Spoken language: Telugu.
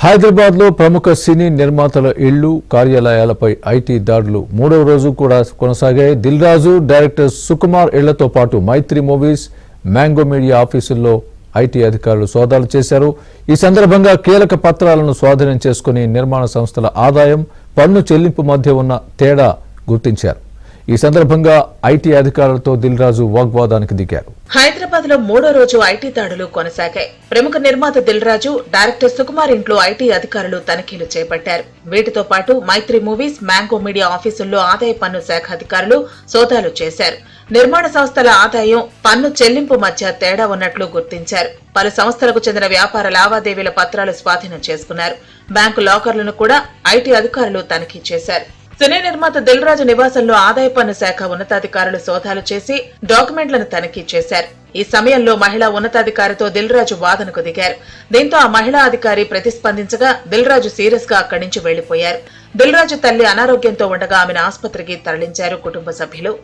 హైదరాబాద్ లో ప్రముఖ సినీ నిర్మాతల ఇళ్లు కార్యాలయాలపై ఐటీ దాడులు మూడవ రోజు కూడా కొనసాగాయి. దిల్ రాజు, డైరెక్టర్ సుకుమార్ ఇళ్లతో పాటు మైత్రి మూవీస్, మ్యాంగో మీడియా ఆఫీసుల్లో ఐటీ అధికారులు సోదాలు చేశారు. ఈ సందర్భంగా కీలక పత్రాలను స్వాధీనం చేసుకుని నిర్మాణ సంస్థల ఆదాయం, పన్ను చెల్లింపు మధ్య ఉన్న తేడా గుర్తించారు. ఈ సందర్భంగా ఐటీ అధికారులతో దిల్ రాజు వాగ్వాదానికి దిగారు. హైదరాబాద్ లో మూడో రోజు ఐటీ దాడులు కొనసాగాయి. ప్రముఖ నిర్మాత దిల్ రాజు, డైరెక్టర్ సుకుమార్ ఇంట్లో ఐటీ అధికారులు తనిఖీలు చేపట్టారు. వీటితో పాటు మైత్రి మూవీస్, మ్యాంగో మీడియా ఆఫీసుల్లో ఆదాయ పన్ను శాఖ అధికారులు సోదాలు చేశారు. నిర్మాణ సంస్థల ఆదాయం, పన్ను చెల్లింపు మధ్య తేడా ఉన్నట్లు గుర్తించారు. పలు సంస్థలకు చెందిన వ్యాపార లావాదేవీల పత్రాలు స్వాధీనం చేసుకున్నారు. బ్యాంకు లాకర్లను కూడా ఐటీ అధికారులు తనిఖీ చేశారు. సినీ నిర్మాత దిల్ రాజు నివాసంలో ఆదాయ పన్ను శాఖ ఉన్నతాధికారులు సోదాలు చేసి డాక్యుమెంట్లను తనిఖీ చేశారు. ఈ సమయంలో మహిళా ఉన్నతాధికారితో దిల్ రాజు వాదనకు దిగారు. దీంతో ఆ మహిళా అధికారి ప్రతిస్పందించగా దిల్ రాజు సీరియస్ గా అక్కడి నుంచి వెళ్లిపోయారు. దిల్ రాజు తల్లి అనారోగ్యంతో ఉండగా ఆమెను ఆసుపత్రికి తరలించారు కుటుంబ సభ్యులు.